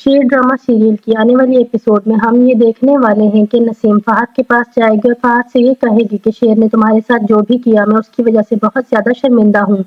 शेर drama serial की आने वाली एपिसोड में हम ये देखने वाले हैं कि नसीम फहद के पास जाएगी और फहद से ये कहेगी कि शेर ने तुम्हारे साथ जो भी किया मैं उसकी वजह से बहुत ज्यादा शर्मिंदा हूँ।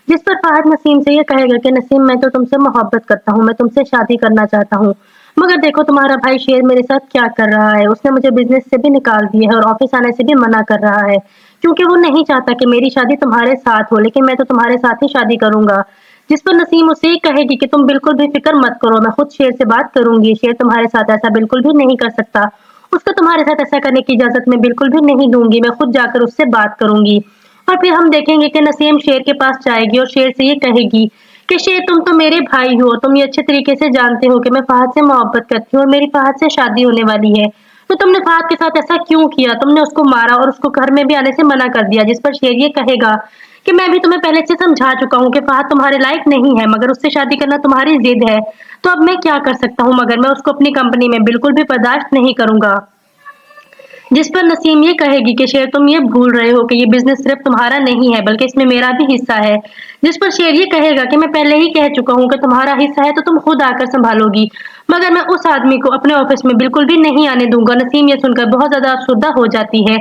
जिस पर फहद नसीम से ये कहेगा कि नसीम मैं तो तुमसे मोहब्बत करता हूँ, मैं तुमसे शादी करना चाहता हूँ, मगर देखो तुम्हारा भाई शेर मेरे साथ क्या कर रहा है। उसने मुझे बिजनेस से भी निकाल दिया है और ऑफिस आने से भी मना कर रहा है क्योंकि वो नहीं चाहता कि मेरी शादी तुम्हारे साथ हो, लेकिन मैं तो तुम्हारे साथ ही शादी करूंगा। जिस पर नसीम उसे ये कहेगी कि तुम बिल्कुल भी फिक्र मत करो, मैं खुद शेर से बात करूंगी, शेर तुम्हारे साथ ऐसा बिल्कुल भी नहीं कर सकता, उसको तुम्हारे साथ ऐसा करने की इजाजत मैं बिल्कुल भी नहीं दूंगी, मैं खुद जाकर उससे बात करूंगी। और फिर हम देखेंगे कि नसीम शेर के पास जाएगी और शेर से ये कहेगी कि शेर तुम तो मेरे भाई हो, तुम ये अच्छे तरीके से जानते हो कि मैं फहद से मोहब्बत करती हूँ और मेरी फहद से शादी होने वाली है, तो तुमने फहद के साथ ऐसा क्यों किया, तुमने उसको मारा और उसको घर में भी आने से मना कर दिया। जिस पर शेर ये कहेगा कि मैं भी तुम्हें पहले से समझा चुका हूँ कि फहद तुम्हारे लायक नहीं है, मगर उससे शादी करना तुम्हारी जिद है, तो अब मैं क्या कर सकता हूँ, मगर मैं उसको अपनी कंपनी में बिल्कुल भी बर्दाश्त नहीं करूंगा। जिस पर नसीम ये कहेगी कि शेर तुम ये भूल रहे हो कि ये बिजनेस सिर्फ तुम्हारा नहीं है बल्कि इसमें मेरा भी हिस्सा है। जिस पर शेर ये कहेगा कि मैं पहले ही कह चुका हूँ कि तुम्हारा हिस्सा है तो तुम खुद आकर संभालोगी, मगर मैं उस आदमी को अपने ऑफिस में बिल्कुल भी नहीं आने दूंगा। नसीम ये सुनकर बहुत ज्यादा अफसुर्दा हो जाती है।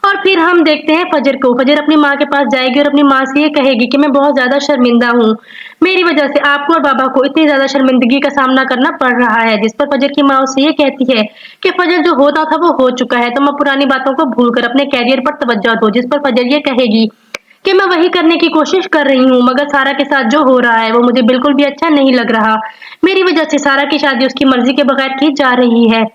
और फिर हम देखते हैं फजर को। फजर अपनी माँ के पास जाएगी और अपनी माँ से ये कहेगी कि मैं बहुत ज्यादा शर्मिंदा हूँ, मेरी वजह से आपको और बाबा को इतनी ज्यादा शर्मिंदगी का सामना करना पड़ रहा है। जिस पर फजर की माँ उससे ये कहती है कि फजर जो होता था वो हो चुका है, तुम अब पुरानी बातों को भूलकर अपने कैरियर पर तवज्जो दो। जिस पर फजर ये कहेगी कि मैं वही करने की कोशिश कर रही हूँ, मगर सारा के साथ जो हो रहा है वो मुझे बिल्कुल भी अच्छा नहीं लग रहा, मेरी वजह से सारा की शादी उसकी मर्जी के बगैर की जा रही है।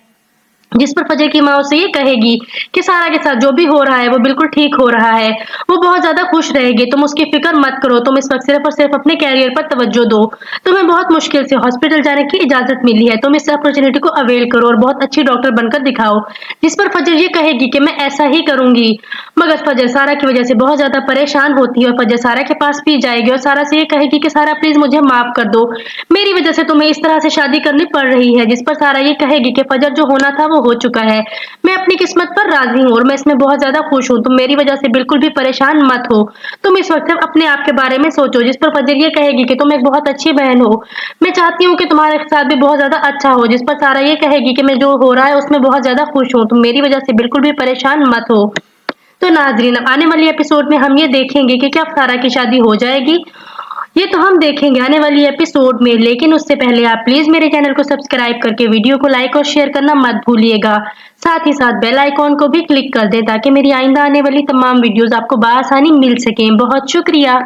जिस पर फजर की माँ उसे ये कहेगी कि सारा के साथ जो भी हो रहा है वो बिल्कुल ठीक हो रहा है, वो बहुत ज्यादा खुश रहेगी, तुम उसकी फिक्र मत करो, तुम इस वक्त सिर्फ और सिर्फ अपने कैरियर पर तवज्जो दो, तुम्हें बहुत मुश्किल से हॉस्पिटल जाने की इजाजत मिली है, तुम इस अपॉर्चुनिटी को अवेल करो और बहुत अच्छी डॉक्टर बनकर दिखाओ। जिस पर फजर ये कहेगी कि मैं ऐसा ही करूंगी, मगर फजर सारा की वजह से बहुत ज्यादा परेशान होती है और फजर सारा के पास भी जाएगी और सारा से ये कहेगी कि सारा प्लीज मुझे माफ कर दो, मेरी वजह से तुम्हें इस तरह से शादी करनी पड़ रही है। जिस पर सारा ये कहेगी कि फजर जो होना था वो हो चुका है, मैं अपनी किस्मत पर राजी हूँ और मैं इसमें बहुत ज्यादा खुश हूँ, तुम मेरी वजह से बिल्कुल भी परेशान मत हो, तुम इस वक्त सिर्फ अपने आप के बारे में सोचो। जिस पर फजर ये कहेगी कि तुम एक बहुत अच्छी बहन हो, मैं चाहती हूँ कि तुम्हारे साथ भी बहुत ज्यादा अच्छा हो। जिस पर सारा ये कहेगी कि मैं जो हो रहा है उसमें बहुत ज्यादा खुश हूँ, तुम मेरी वजह से बिल्कुल भी परेशान मत हो। तो नाजरीन, अब आने वाली एपिसोड में हम ये देखेंगे कि क्या सारा की शादी हो जाएगी, ये तो हम देखेंगे आने वाली एपिसोड में, लेकिन उससे पहले आप प्लीज मेरे चैनल को सब्सक्राइब करके वीडियो को लाइक और शेयर करना मत भूलिएगा, साथ ही साथ बेल आइकॉन को भी क्लिक कर दें ताकि मेरी आइंदा आने वाली तमाम वीडियोस आपको बआसानी मिल सकें। बहुत शुक्रिया।